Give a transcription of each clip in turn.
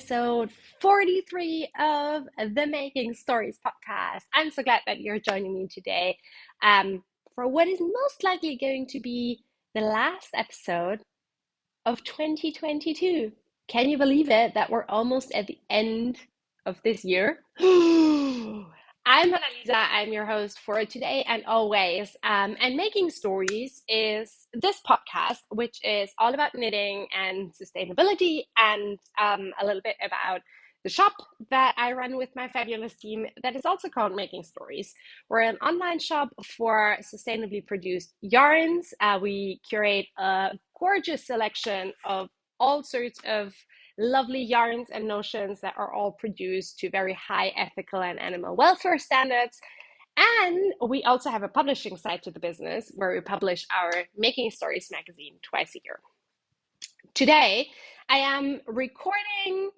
episode 43 of the Making Stories podcast. I'm so glad that you're joining me today for what is most likely going to be the last episode of 2022. Can you believe it that we're almost at the end of this year? I'm Annalisa. I'm your host for today and always. And Making Stories is this podcast, which is all about knitting and sustainability and a little bit about the shop that I run with my fabulous team that is also called Making Stories. We're an online shop for sustainably produced yarns. We curate a gorgeous selection of all sorts of lovely yarns and notions that are all produced to very high ethical and animal welfare standards. And we also have a publishing side to the business where we publish our Making Stories magazine twice a year. Today, I am recording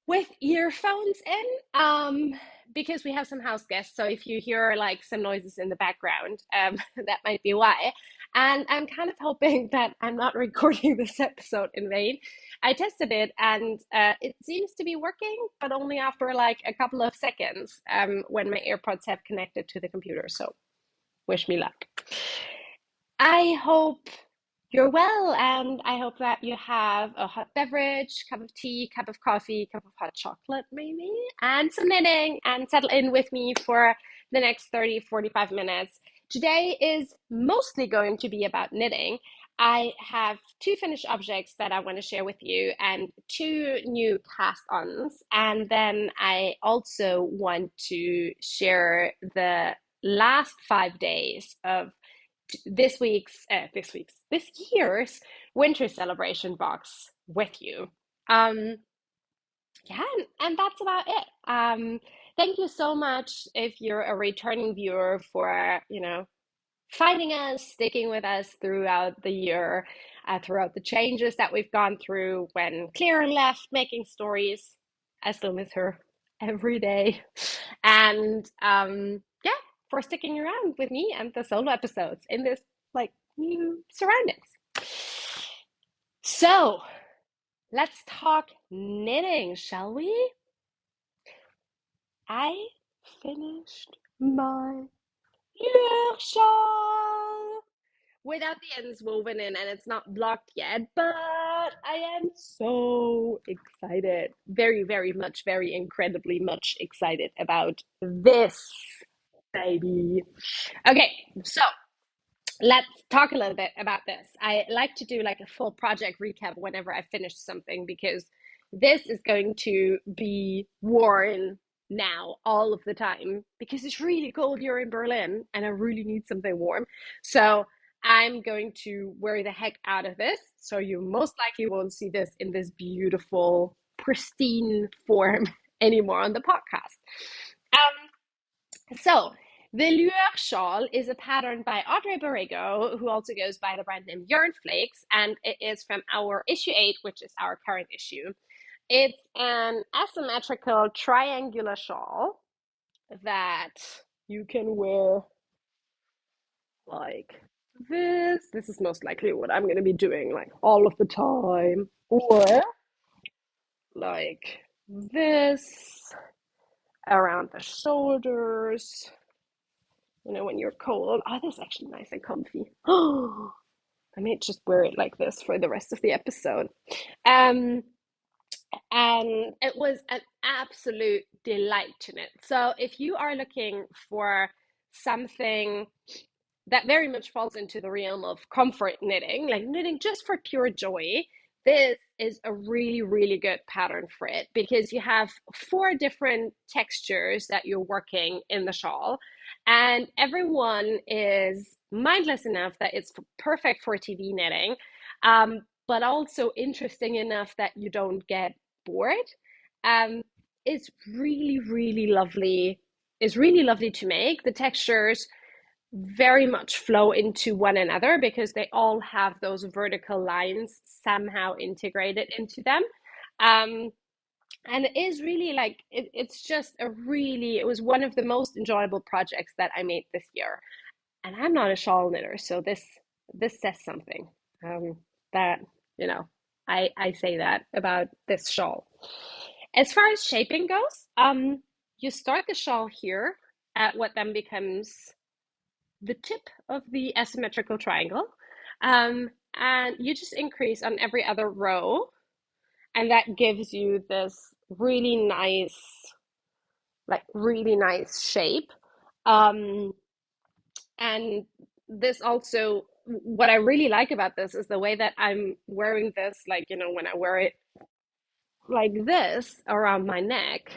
with earphones in because we have some house guests. So if you hear like some noises in the background, that might be why. And I'm kind of hoping that I'm not recording this episode in vain. I tested it and it seems to be working, but only after like a couple of seconds when my AirPods have connected to the computer. So wish me luck. I hope you're well, and I hope that you have a hot beverage, cup of tea, cup of coffee, cup of hot chocolate maybe, and some knitting, and settle in with me for the next 30-45 minutes. Today is mostly going to be about knitting. I have two finished objects that I want to share with you and two new cast-ons. And then I also want to share the last 5 days of this year's winter celebration box with you. Yeah, and that's about it. Thank you so much if you're a returning viewer for, finding us, sticking with us throughout the year, throughout the changes that we've gone through when Claire left Making Stories. I still miss her every day. And yeah, for sticking around with me and the solo episodes in this like new surroundings. So let's talk knitting, shall we? I finished my Lueur Shawl without the ends woven in, and it's not blocked yet, but I am so excited. Very, very much, very incredibly much excited about this baby. Okay, so let's talk a little bit about this. I like to do like a full project recap whenever I finish something because this is going to be worn now all of the time because it's really cold here in Berlin and I really need something warm. So I'm going to wear the heck out of this. So you most likely won't see this in this beautiful, pristine form anymore on the podcast. So the Lueur Shawl is a pattern by Audrey Borrego, who also goes by the brand name Yarn Flakes, and it is from our issue 8, which is our current issue. It's an asymmetrical triangular shawl that you can wear like this. This is most likely what I'm going to be doing like all of the time. Or like this around the shoulders. When you're cold. Oh, this is actually nice and comfy. Oh, I may just wear it like this for the rest of the episode. And it was an absolute delight to knit. So if you are looking for something that very much falls into the realm of comfort knitting, like knitting just for pure joy, this is a really, really good pattern for it because you have 4 different textures that you're working in the shawl, and everyone is mindless enough that it's perfect for TV knitting, but also interesting enough that you don't get bored. It's really, really lovely. It's really lovely to make. The textures very much flow into one another because they all have those vertical lines somehow integrated into them. And it is really like, it's just it was one of the most enjoyable projects that I made this year. And I'm not a shawl knitter, so this says something that, I say that about this shawl. As far as shaping goes, you start the shawl here at what then becomes the tip of the asymmetrical triangle. And you just increase on every other row, and that gives you this really nice, like really nice shape. Um, and this also, what I really like about this is the way that I'm wearing this, like, when I wear it like this around my neck,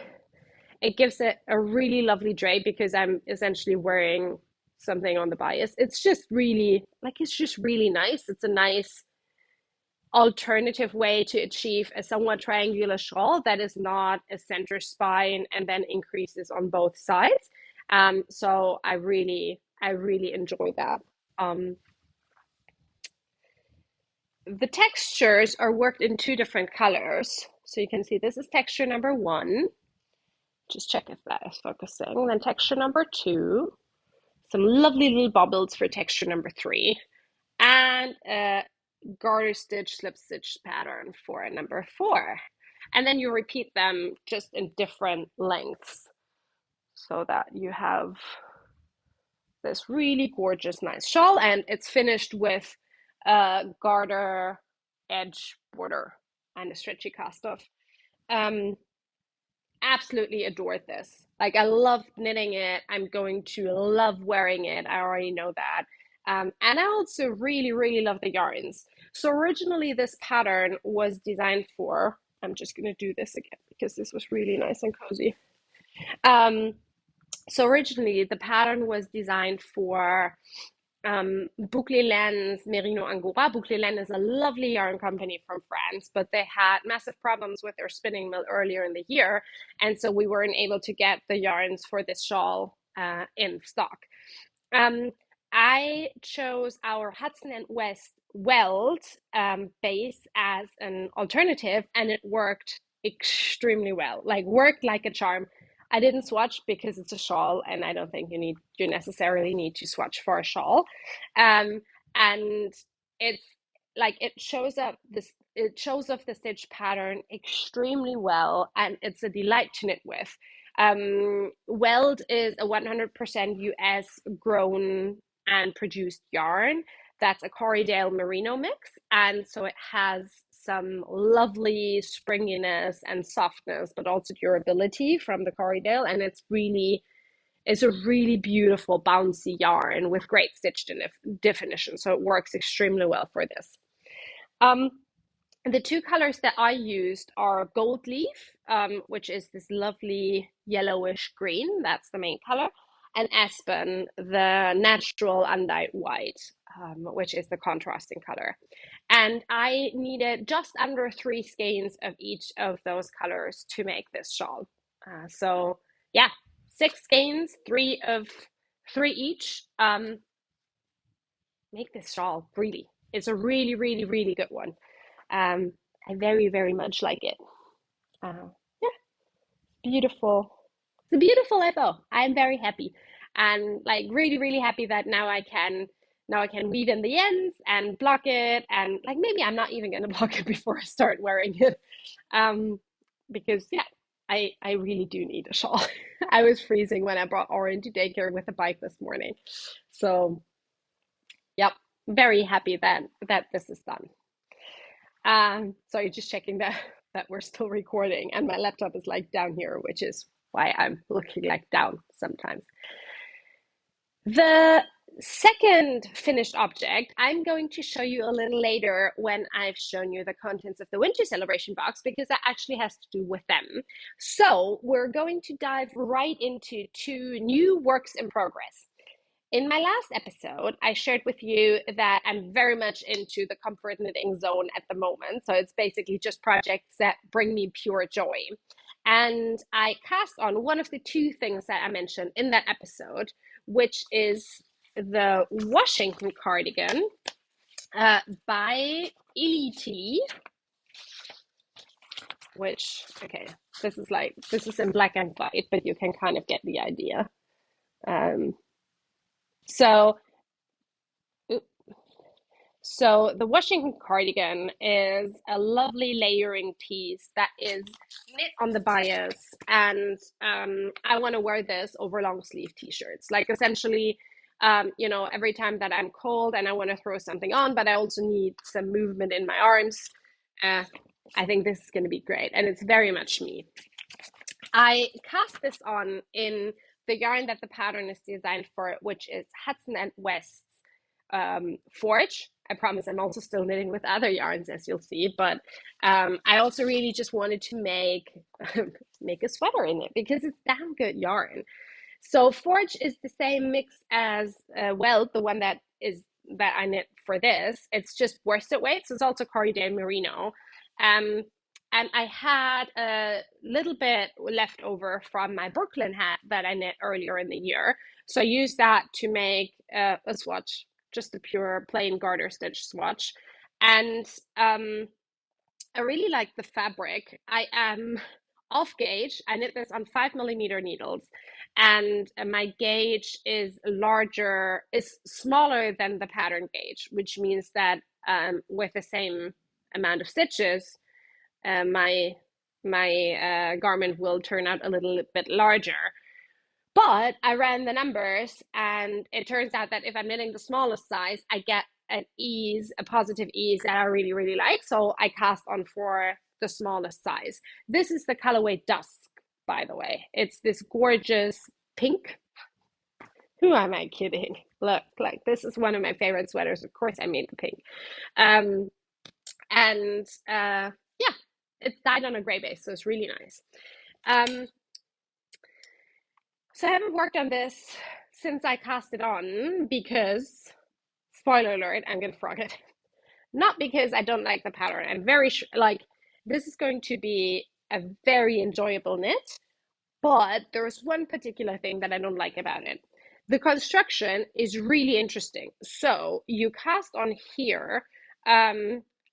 it gives it a really lovely drape because I'm essentially wearing something on the bias. It's just really, like, it's just really nice. It's a nice alternative way to achieve a somewhat triangular shawl that is not a center spine and then increases on both sides. So I really enjoy that. Um, the textures are worked in two different colors. So you can see this is texture number one. Just check if that is focusing. Then texture number two, some lovely little bubbles for texture number three, and a garter stitch slip stitch pattern for number four. And then you repeat them just in different lengths so that you have this really gorgeous, nice shawl, and it's finished with a garter edge border and a stretchy cast off. Um, Absolutely adored this. Like, I love knitting it. I'm going to love wearing it. I already know that. And I also really, really love the yarns. So originally this pattern was designed for, I'm just going to do this again because this was really nice and cozy. So originally the pattern was designed for Boucle Laines Merino Angora. Boucle Laine is a lovely yarn company from France, but they had massive problems with their spinning mill earlier in the year, and so we weren't able to get the yarns for this shawl in stock. Um, I chose our Hudson and West weld base as an alternative, and it worked extremely well. Like, worked like a charm. I didn't swatch because it's a shawl, and I don't think you necessarily need to swatch for a shawl. Um, and it's like it shows off the stitch pattern extremely well, and it's a delight to knit with. Weld is a 100% US grown and produced yarn. That's a Corriedale merino mix, and so it has some lovely springiness and softness, but also durability from the Corriedale, and it's a really beautiful bouncy yarn with great stitch definition, so it works extremely well for this. Um, the two colors that I used are gold leaf, which is this lovely yellowish green, that's the main color, and aspen, the natural undyed white, which is the contrasting color. And I needed just under 3 skeins of each of those colors to make this shawl. So yeah, 6 skeins, three each. Make this shawl, really. It's a really, really, really good one. I very, very much like it. Yeah, beautiful. It's a beautiful ebo. I'm very happy, and like really, really happy that now I can weave in the ends and block it, and like maybe I'm not even gonna block it before I start wearing it, um, because yeah, I really do need a shawl. I was freezing when I brought Oren to daycare with the bike this morning, so yep, very happy that this is done. Sorry, just checking that we're still recording, and my laptop is like down here, which is why I'm looking like down sometimes. The second finished object I'm going to show you a little later when I've shown you the contents of the winter celebration box, because that actually has to do with them. So we're going to dive right into two new works in progress. In my last episode, I shared with you that I'm very much into the comfort knitting zone at the moment. So it's basically just projects that bring me pure joy. And I cast on one of the two things that I mentioned in that episode, which is the Washington cardigan by illitilli, which, okay, this is in black and white, but you can kind of get the idea. Um, so So the Washington cardigan is a lovely layering piece that is knit on the bias, and I want to wear this over long sleeve t-shirts. Like essentially, every time that I'm cold and I want to throw something on, but I also need some movement in my arms, uh, I think this is going to be great, and it's very much me. I cast this on in the yarn that the pattern is designed for, which is Hudson and West's Forge. I promise I'm also still knitting with other yarns, as you'll see, but I also really just wanted to make make a sweater in it because it's damn good yarn. So Forge is the same mix as Welt, the one that I knit for this. It's just worsted weight, so it's also Corriedale merino. Um, and I had a little bit left over from my Brooklyn hat that I knit earlier in the year. So I used that to make a swatch, just a pure plain garter stitch swatch. And I really like the fabric. I am off gauge. I knit this on 5 millimeter needles, and my gauge is smaller than the pattern gauge, which means that with the same amount of stitches, my garment will turn out a little bit larger. But I ran the numbers, and it turns out that if I'm knitting the smallest size, I get a positive ease that I really, really like. So I cast on for the smallest size. This is the colorway Dusk, by the way. It's this gorgeous pink. Who am I kidding? Look, like this is one of my favorite sweaters. Of course, I made the pink. Um, and yeah, it's dyed on a gray base, so it's really nice. So I haven't worked on this since I cast it on because, spoiler alert, I'm gonna frog it. Not because I don't like the pattern. I'm very sure, like, this is going to be a very enjoyable knit, but there's one particular thing that I don't like about it. The construction is really interesting. So you cast on here,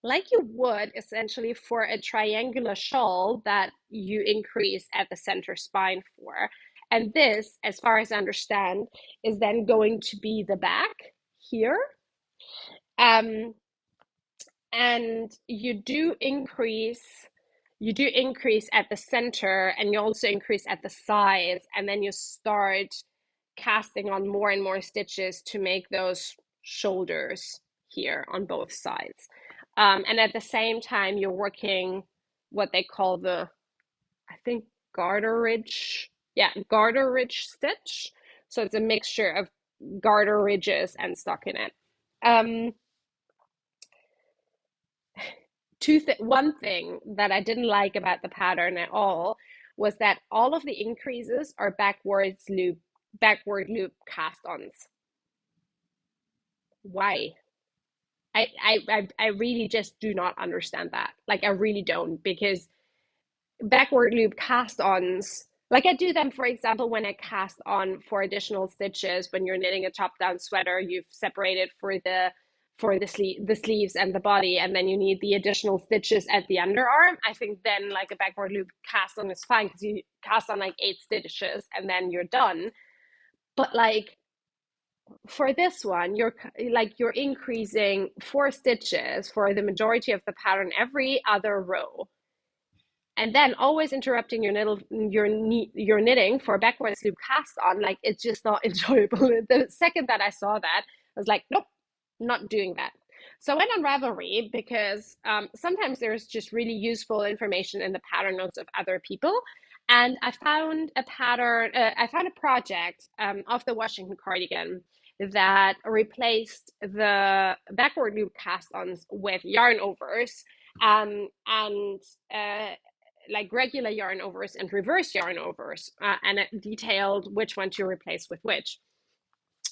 like you would essentially for a triangular shawl that you increase at the center spine for. And this, as far as I understand, is then going to be the back here. Um, and you do increase at the center, and you also increase at the sides, and then you start casting on more and more stitches to make those shoulders here on both sides. And at the same time, you're working what they call I think, garter ridge. Yeah, garter ridge stitch. So it's a mixture of garter ridges and stockinette. Um, One thing that I didn't like about the pattern at all was that all of the increases are backward loop cast-ons. Why? I really just do not understand that. Like, I really don't, because backward loop cast-ons, like I do them, for example, when I cast on for additional stitches. When you're knitting a top-down sweater, you've separated the sleeves and the body, and then you need the additional stitches at the underarm. I think then like a backward loop cast on is fine because you cast on like 8 stitches and then you're done. But like for this one, you're increasing 4 stitches for the majority of the pattern every other row, and then always interrupting your knitting for a backwards loop cast on. Like, it's just not enjoyable. The second that I saw that, I was like, nope, not doing that. So I went on Ravelry because sometimes there's just really useful information in the pattern notes of other people. And I found I found a project of the Washington cardigan that replaced the backward loop cast-ons with yarn overs, and like regular yarn overs and reverse yarn overs, and it detailed which one to replace with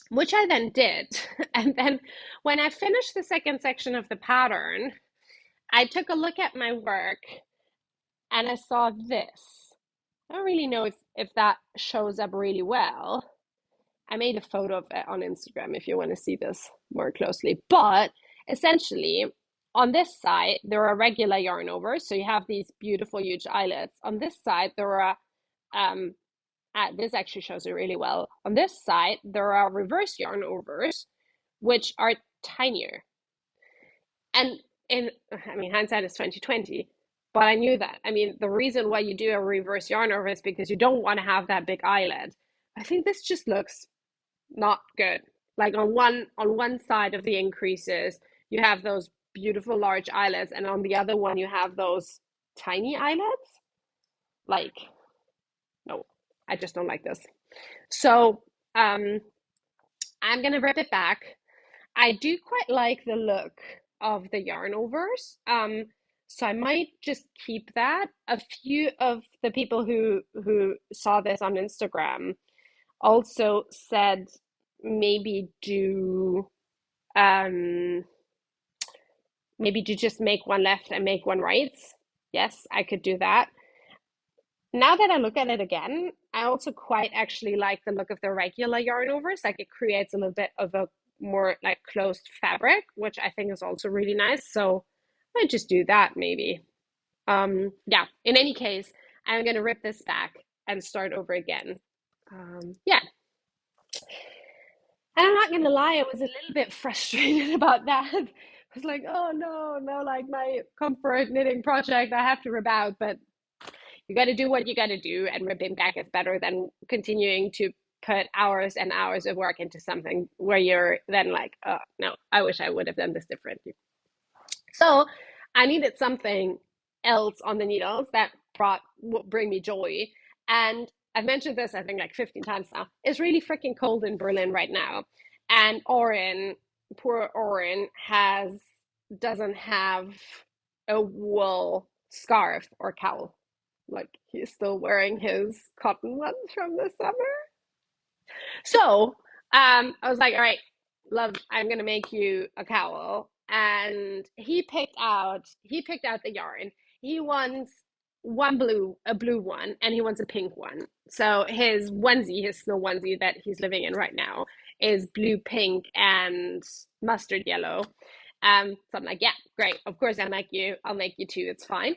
which I then did. And then when I finished the second section of the pattern, I took a look at my work and I saw this. I don't really know if that shows up really well. I made a photo of it on Instagram if you want to see this more closely. But essentially, on this side, there are regular yarn overs. So you have these beautiful, huge eyelets. On this side, there are, this actually shows it really well. On this side, there are reverse yarn overs, which are tinier. And I mean, hindsight is 2020, but I knew that. I mean, the reason why you do a reverse yarn over is because you don't want to have that big eyelet. I think this just looks not good. Like on one side of the increases, you have those beautiful large eyelets, and on the other one you have those tiny eyelets. Like, no, I just don't like this. So, I'm gonna rip it back. I do quite like the look of the yarn overs. So I might just keep that. A few of the people who saw this on Instagram also said maybe do um maybe do just make one left and make one right. Yes, I could do that. Now that I look at it again, I also quite actually like the look of the regular yarn overs. Like it creates a little bit of a more like closed fabric, which I think is also really nice. So I might just do that maybe. Yeah, in any case, I'm gonna rip this back and start over again. Yeah, and I'm not gonna lie, I was a little bit frustrated about that. I was like, oh no, no, like my comfort knitting project, I have to rip out, but you got to do what you got to do, and ripping back is better than continuing to put hours and hours of work into something where you're then like, oh no, I wish I would have done this differently. So I needed something else on the needles that bring me joy. And I've mentioned this, I think, like 15 times now. It's really freaking cold in Berlin right now. And Oren, poor Oren, doesn't have a wool scarf or cowl. Like he's still wearing his cotton ones from the summer. So I was like, all right, love, I'm gonna make you a cowl. And he picked out the yarn. He wants a blue one, and he wants a pink one. So his snow onesie that he's living in right now is blue, pink, and mustard yellow. So I'm like, yeah, great. Of course I'll make you two, it's fine.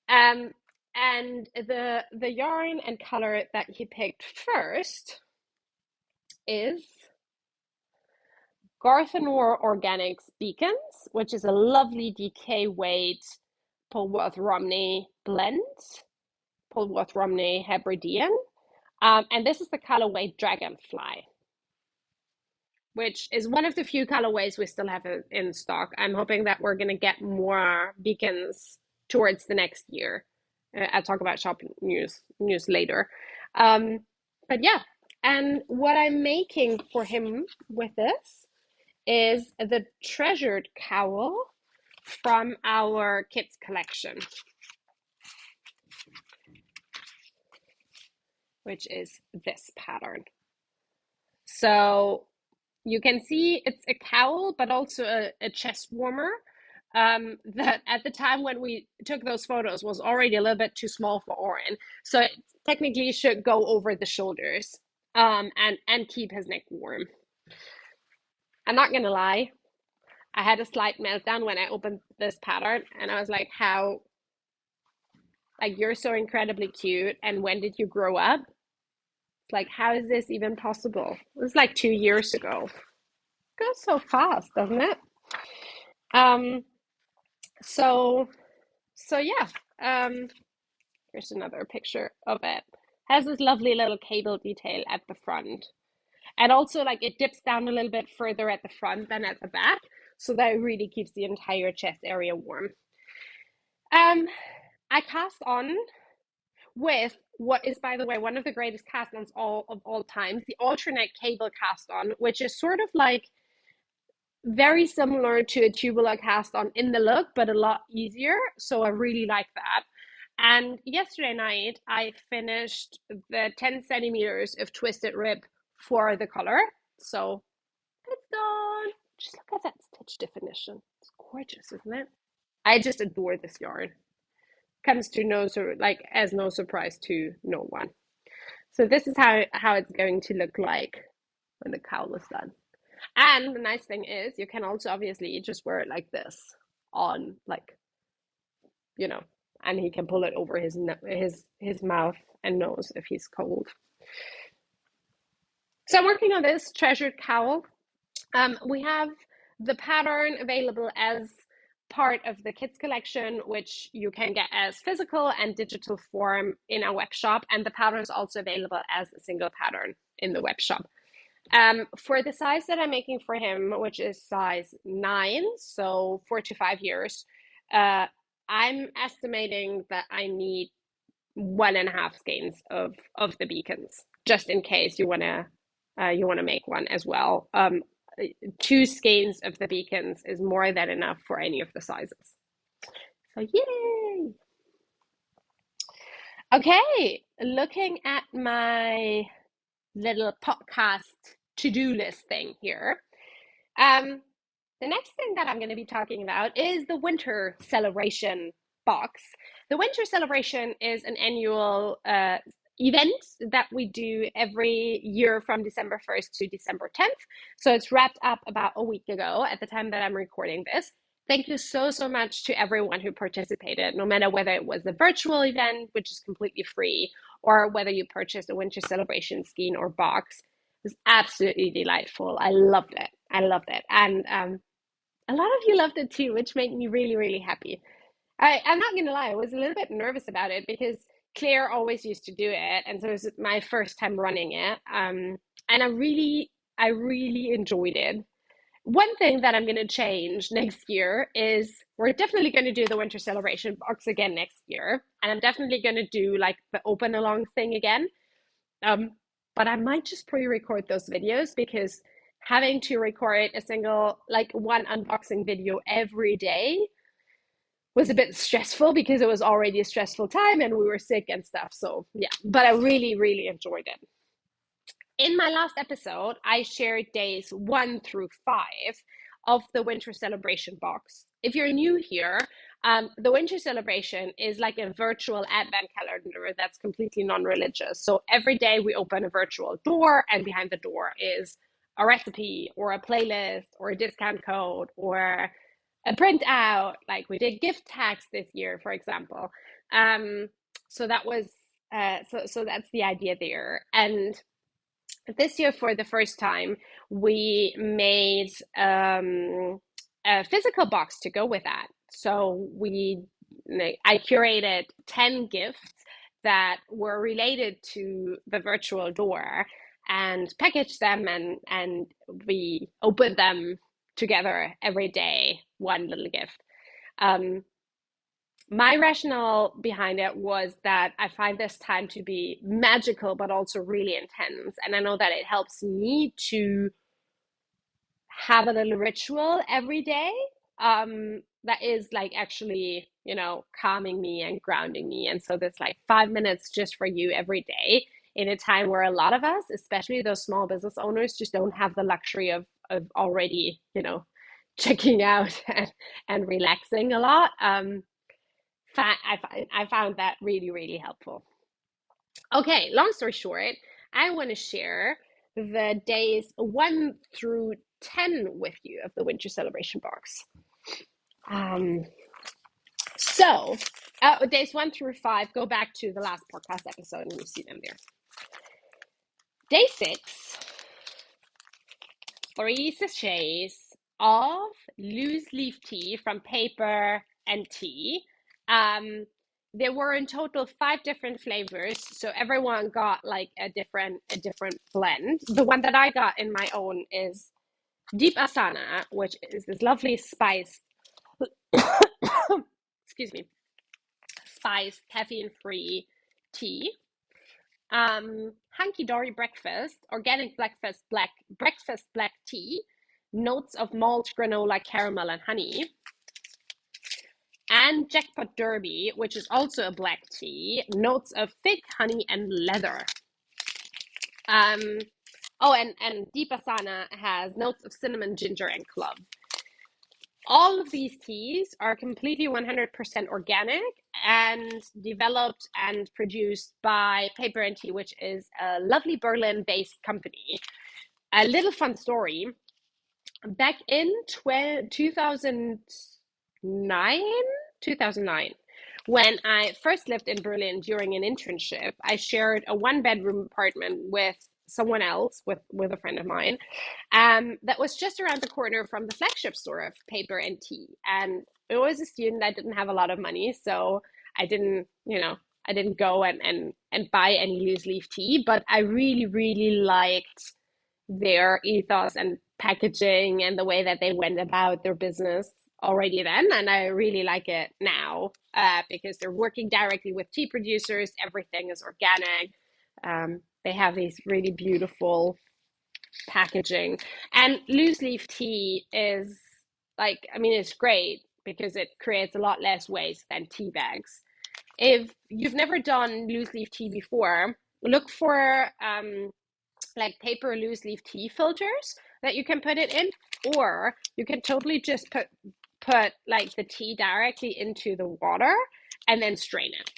Um, and the yarn and color that he picked first is Garthenor Organics Beacons, which is a lovely DK weight Polworth Romney blend, Polworth Romney Hebridean. And this is the colorway Dragonfly, which is one of the few colorways we still have in stock. I'm hoping that we're going to get more beacons towards the next year. I'll talk about shop news later. Um, but yeah, and what I'm making for him with this is the treasured cowl from our kids collection, which is this pattern. So you can see it's a cowl, but also a chest warmer. That at the time when we took those photos was already a little bit too small for Oren. So it technically should go over the shoulders, and keep his neck warm. I'm not gonna lie, I had a slight meltdown when I opened this pattern, and I was like, how, like, you're so incredibly cute, and when did you grow up? It's like, how is this even possible? It was like 2 years ago. It goes so fast, doesn't it? Um, so so yeah. Here's another picture of it. Has this lovely little cable detail at the front. And also like it dips down a little bit further at the front than at the back, so that it really keeps the entire chest area warm. I cast on with what is, by the way, one of the greatest cast-ons of all times, the alternate cable cast-on, which is sort of like very similar to a tubular cast-on in the look, but a lot easier. So I really like that. And yesterday night, I finished the 10 centimeters of twisted rib for the color. So it's done. Just look at that stitch definition. It's gorgeous, isn't it? I just adore this yarn. Comes to no surprise to no one. So this is how it's going to look like when the cowl is done. And the nice thing is you can also obviously just wear it like this on, like, you know, and he can pull it over his mouth and nose if he's cold. So I'm working on this treasured cowl. We have the pattern available as part of the kids collection, which you can get as physical and digital form in our web shop. And the pattern is also available as a single pattern in the web shop. For the size that I'm making for him, which is size 9, so 4 to 5 years, I'm estimating that I need 1.5 skeins of the beacons, just in case you wanna make one as well. 2 skeins of the beacons is more than enough for any of the sizes. So yay! Okay, looking at my little podcast to-do list thing here. The next thing that I'm going to be talking about is the winter celebration box. The winter celebration is an annual event that we do every year from December 1st to December 10th. So it's wrapped up about a week ago at the time that I'm recording this. Thank you so much to everyone who participated, no matter whether it was a virtual event, which is completely free, or whether you purchased a winter celebration skein or box. It was absolutely delightful. I loved it. And a lot of you loved it too, which made me really happy. I'm not gonna lie, I was a little bit nervous about it because Claire always used to do it, and so it was my first time running it. And I really enjoyed it. One thing that I'm going to change next year is we're definitely going to do the winter celebration box again next year, and I'm definitely going to do like the open along thing again. But I might just pre-record those videos, because having to record a single, like one unboxing video every day was a bit stressful, because it was already a stressful time and we were sick and stuff. So yeah, but I really enjoyed it. In my last episode, I shared days 1 through 5 of the winter celebration box. If you're new here, the winter celebration is like a virtual advent calendar that's completely non-religious. So every day we open a virtual door, and behind the door is a recipe or a playlist or a discount code or a printout. Like we did gift tags this year, for example. So that was so that's the idea there. And this year, for the first time, we made a physical box to go with that. So I curated 10 gifts that were related to the virtual door and packaged them, and we opened them together every day, one little gift. My rationale behind it was that I find this time to be magical, but also really intense. And I know that it helps me to have a little ritual every day that is like actually, calming me and grounding me. And so there's like 5 minutes just for you every day, in a time where a lot of us, especially those small business owners, just don't have the luxury of already, checking out and relaxing a lot. I found that really helpful. Okay, long story short, I want to share the days 1 through 10 with you of the winter celebration box. So days 1 through 5, go back to the last podcast episode and you see them there. Day 6, 3 sachets of loose leaf tea from Paper and Tea. There were in total 5 different flavors, so everyone got like a different blend. The one that I got in my own is Deep Asana, which is this lovely spiced, excuse me, spiced caffeine-free tea. Hunky Dory Breakfast, organic breakfast black tea, notes of malt, granola, caramel, and honey. And Jackpot Derby, which is also a black tea, notes of fig, honey, and leather. And Deep Asana has notes of cinnamon, ginger, and clove. All of these teas are completely 100% organic and developed and produced by Paper and Tea, which is a lovely Berlin-based company. A little fun story. Back in 2009, when I first lived in Berlin during an internship, I shared a 1-bedroom apartment with someone else, with a friend of mine, that was just around the corner from the flagship store of Paper and Tea. And was a student. I didn't have a lot of money, so I didn't, I didn't go and buy any loose leaf tea, but I really, really liked their ethos and packaging and the way that they went about their business already then. And I really like it now because they're working directly with tea producers. Everything is organic. They have these really beautiful packaging. And loose leaf tea is like, I mean, it's great because it creates a lot less waste than tea bags. If you've never done loose leaf tea before, look for like paper loose leaf tea filters that you can put it in, or you can totally just put like the tea directly into the water and then strain it.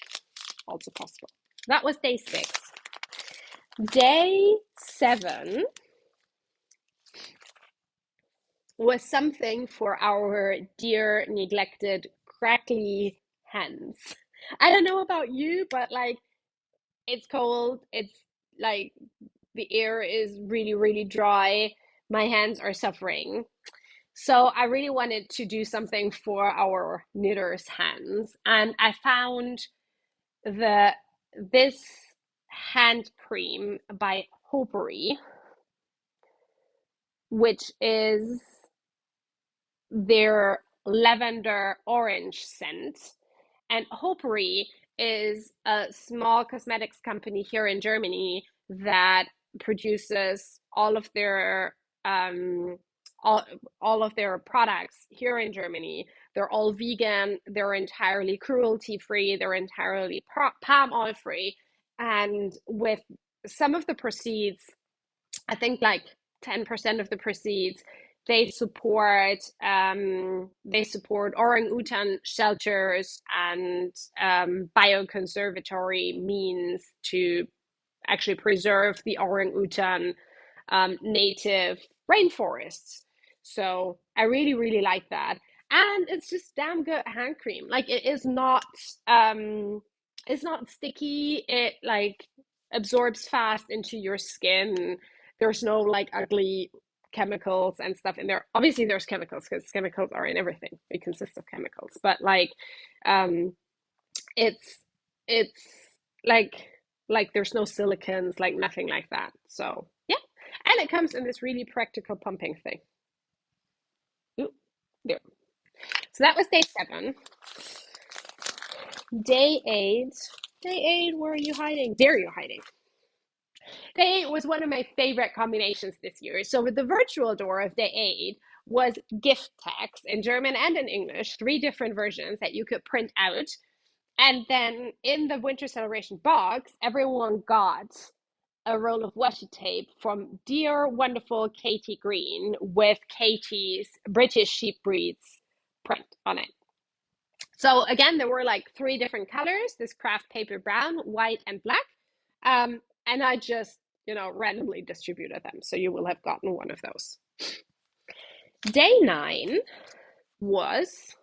Also possible. That was day 6. Day 7 was something for our dear neglected crackly hens. I don't know about you, but like it's cold. It's like the air is really, really dry. My hands are suffering. So I really wanted to do something for our knitters' hands. And I found the this hand cream by Hopery, which is their lavender orange scent. And Hopery is a small cosmetics company here in Germany that produces um, all of their products here in Germany. They're all vegan. They're entirely cruelty free. They're entirely palm oil free. And with some of the proceeds, I think like 10% of the proceeds, they support orangutan shelters and bioconservatory means to actually preserve the orangutan native rainforests. So I really, really like that. And it's just damn good hand cream. Like it's not sticky. It like absorbs fast into your skin. There's no like ugly chemicals and stuff in there. Obviously there's chemicals because chemicals are in everything. They consist of chemicals. But like um it's it's like there's no silicons, like nothing like that. So yeah. And it comes in this really practical pumping thing. Ooh, there. So that was day 7. Day 8. Day 8, where are you hiding? There you're hiding. Day 8 was one of my favorite combinations this year. So with the virtual door of day 8 was gift tags in German and in English, 3 different versions that you could print out. And then in the winter celebration box, everyone got a roll of washi tape from dear, wonderful Katie Green with Katie's British sheep breeds print on it. So again, there were like 3 different colors, this craft paper brown, white, and black. And I just, randomly distributed them. So you will have gotten one of those. Day 9 was,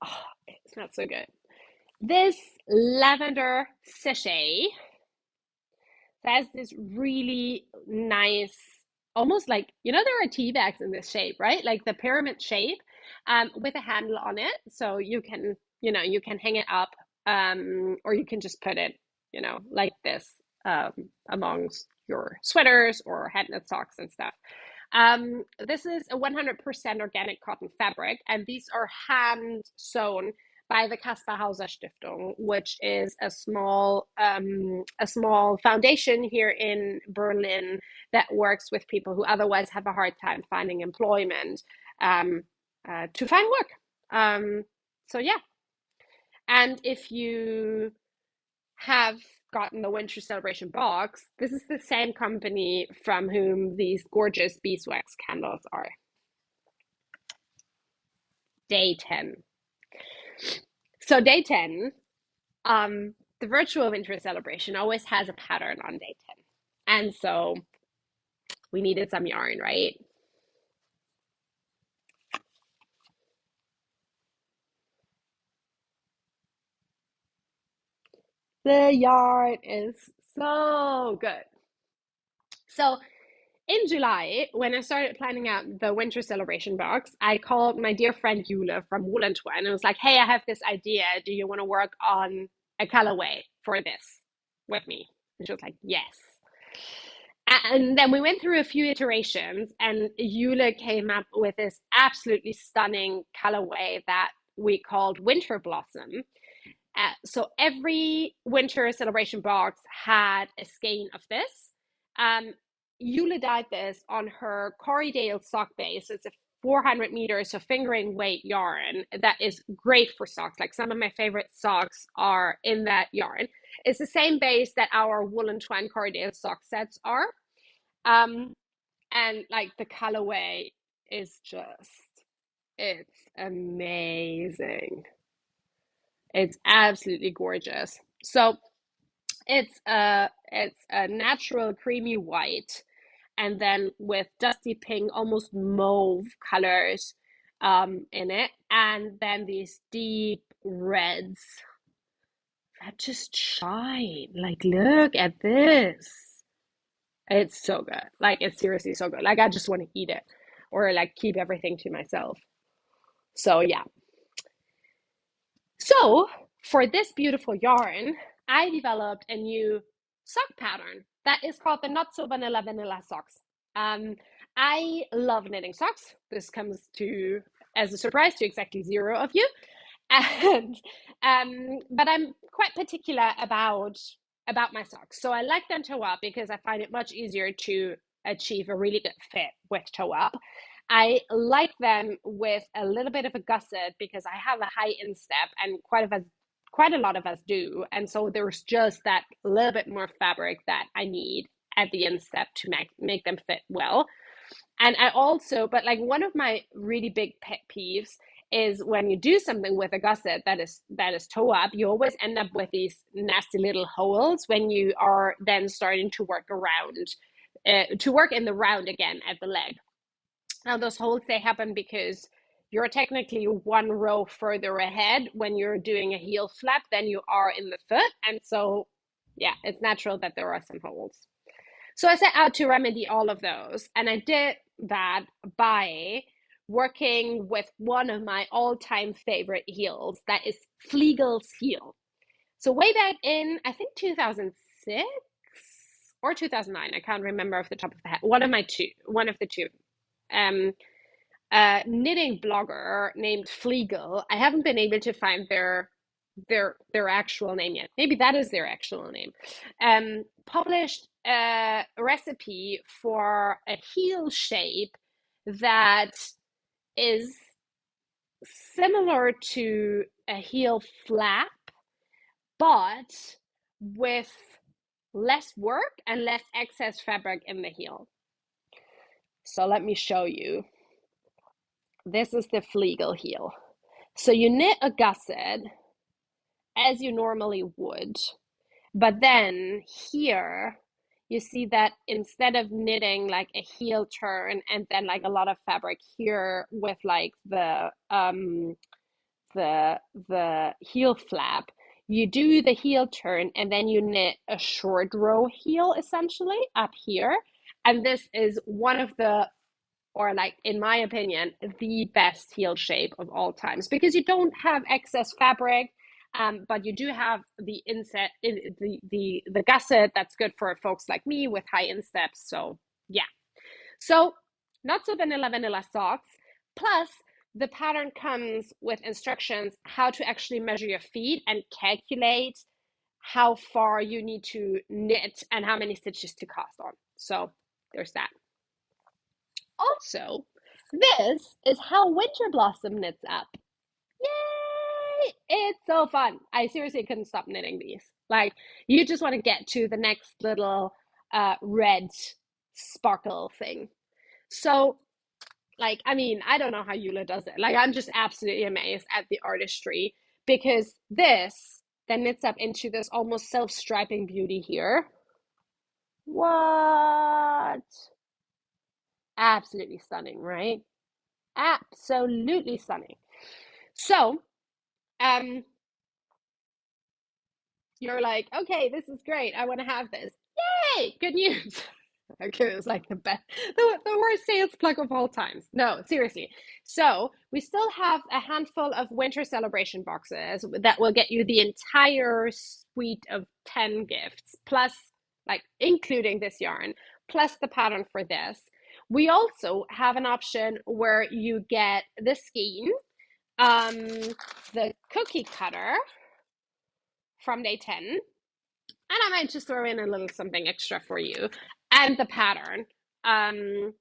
oh, it's not so good. This lavender sachet has this really nice, almost like, there are tea bags in this shape, right? Like the pyramid shape, with a handle on it. So you can hang it up, or you can just put it, like this, amongst your sweaters or head knit socks and stuff. This is a 100% organic cotton fabric, and these are hand sewn by the Kaspar Hauser Stiftung, which is a small foundation here in Berlin that works with people who otherwise have a hard time finding employment, um, to find work. So yeah, and if you have gotten the winter celebration box, this is the same company from whom these gorgeous beeswax candles are. Day 10. So day 10, the virtual winter celebration always has a pattern on day 10. And so we needed some yarn, right? The yarn is so good. So in July, when I started planning out the winter celebration box, I called my dear friend Eula from Woollentwine and was like, hey, I have this idea. Do you want to work on a colorway for this with me? And she was like, yes. And then we went through a few iterations, and Eula came up with this absolutely stunning colorway that we called Winter Blossom. So every winter celebration box had a skein of this. Um, Eula dyed this on her Corriedale sock base. It's a 400 meters, so fingering weight yarn that is great for socks. Like some of my favorite socks are in that yarn. It's the same base that our woollentwine Corriedale sock sets are. Um, and like the colorway is just, it's amazing. It's absolutely gorgeous. So it's a natural creamy white, and then with dusty pink, almost mauve colors in it, and then these deep reds that just shine. Like, look at this. It's so good. Like, it's seriously so good. Like, I just want to eat it or like keep everything to myself. So yeah. So for this beautiful yarn, I developed a new sock pattern that is called the Not So Vanilla Vanilla Socks. Um, I love knitting socks. This comes to as a surprise to exactly zero of you. And but I'm quite particular about my socks. So I like them toe up because I find it much easier to achieve a really good fit with toe up. I like them with a little bit of a gusset because I have a high instep, and quite a lot of us do. And so there's just that little bit more fabric that I need at the instep to make them fit well. And I also, but like one of my really big pet peeves is when you do something with a gusset that is toe up, you always end up with these nasty little holes when you are then starting to work around, to work in the round again at the leg. Now those holes, they happen because you're technically one row further ahead when you're doing a heel flap than you are in the foot, and so yeah, it's natural that there are some holes. So I set out to remedy all of those, and I did that by working with one of my all-time favorite heels, that is Fleagle's heel. So way back in, I think 2006 or 2009, I can't remember off the top of the head. One of the two. Um, a knitting blogger named Fleagle. I haven't been able to find their actual name yet. Maybe that is their actual name. Published a recipe for a heel shape that is similar to a heel flap, but with less work and less excess fabric in the heel. So let me show you. This is the Fleagle heel. So you knit a gusset as you normally would, but then here you see that instead of knitting like a heel turn and then like a lot of fabric here with like the heel flap, you do the heel turn and then you knit a short row heel essentially up here. And this is one of the, or like in my opinion, the best heel shape of all times because you don't have excess fabric, but you do have the inset, the gusset that's good for folks like me with high insteps. So yeah, so not so vanilla socks. Plus, the pattern comes with instructions how to actually measure your feet and calculate how far you need to knit and how many stitches to cast on. So there's that. Also, this is how Winter Blossom knits up. Yay! It's so fun. I seriously couldn't stop knitting these. Like, you just want to get to the next little red sparkle thing. So, like, I mean, I don't know how Eula does it. Like, I'm just absolutely amazed at the artistry because this then knits up into this almost self-striping beauty here. What? Absolutely stunning, right? Absolutely stunning. So, you're like, okay, this is great. I want to have this. Yay! Good news. Okay, it's like the best, the worst sales plug of all times. No, seriously. So we still have a handful of winter celebration boxes that will get you the entire suite of 10 gifts, plus, like, including this yarn, plus the pattern for this. We also have an option where you get the skein, um, the cookie cutter from day 10, and I might just throw in a little something extra for you, and the pattern. Um,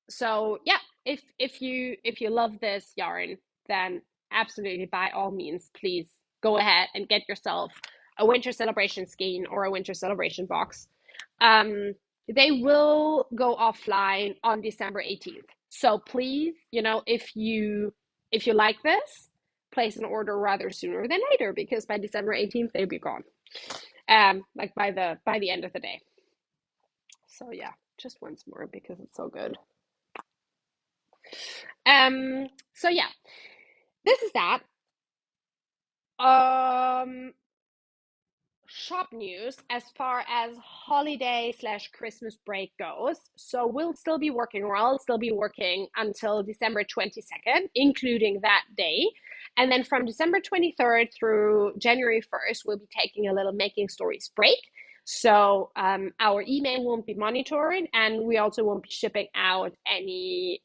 so yeah, if you love this yarn, then absolutely by all means, please go ahead and get yourself a winter celebration skein or a winter celebration box. They will go offline on December 18th. So please, if you like this, place an order rather sooner than later, because by December 18th they'll be gone. Like by the end of the day. So yeah, just once more because it's so good. So yeah, this is that. Um, Shop news as far as holiday slash Christmas break goes. So we'll still be working, or I'll still be working until December 22nd, including that day. And then from December 23rd through January 1st, we'll be taking a little Making Stories break. So our email won't be monitored, and we also won't be shipping out any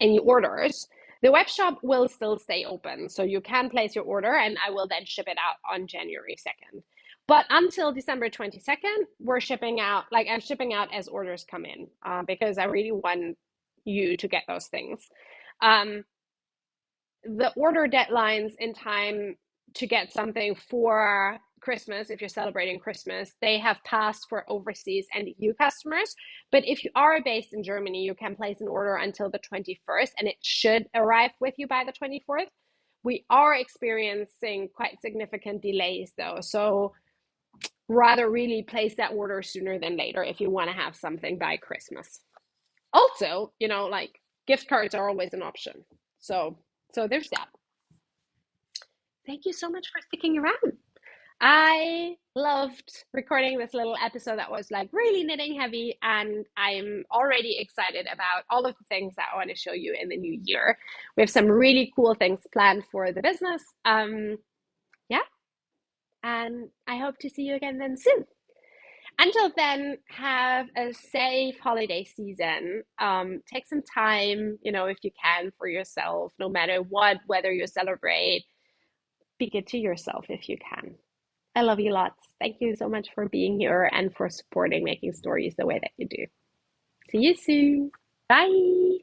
orders. The web shop will still stay open, so you can place your order, and I will then ship it out on January 2nd. But until December 22nd, we're shipping out, like I'm shipping out as orders come in, because I really want you to get those things. Um, the order deadlines in time to get something for Christmas, if you're celebrating Christmas, they have passed for overseas and EU customers. But if you are based in Germany, you can place an order until the 21st, and it should arrive with you by the 24th. We are experiencing quite significant delays though. So rather really place that order sooner than later if you want to have something by Christmas. Also, like gift cards are always an option. So there's that. Thank you so much for sticking around. I loved recording this little episode that was like really knitting heavy, and I'm already excited about all of the things that I want to show you in the new year. We have some really cool things planned for the business. Yeah, and I hope to see you again then soon. Until then, have a safe holiday season. Take some time, if you can, for yourself, no matter what, whether you celebrate. Be good to yourself if you can. I love you lots. Thank you so much for being here and for supporting Making Stories the way that you do. See you soon. Bye.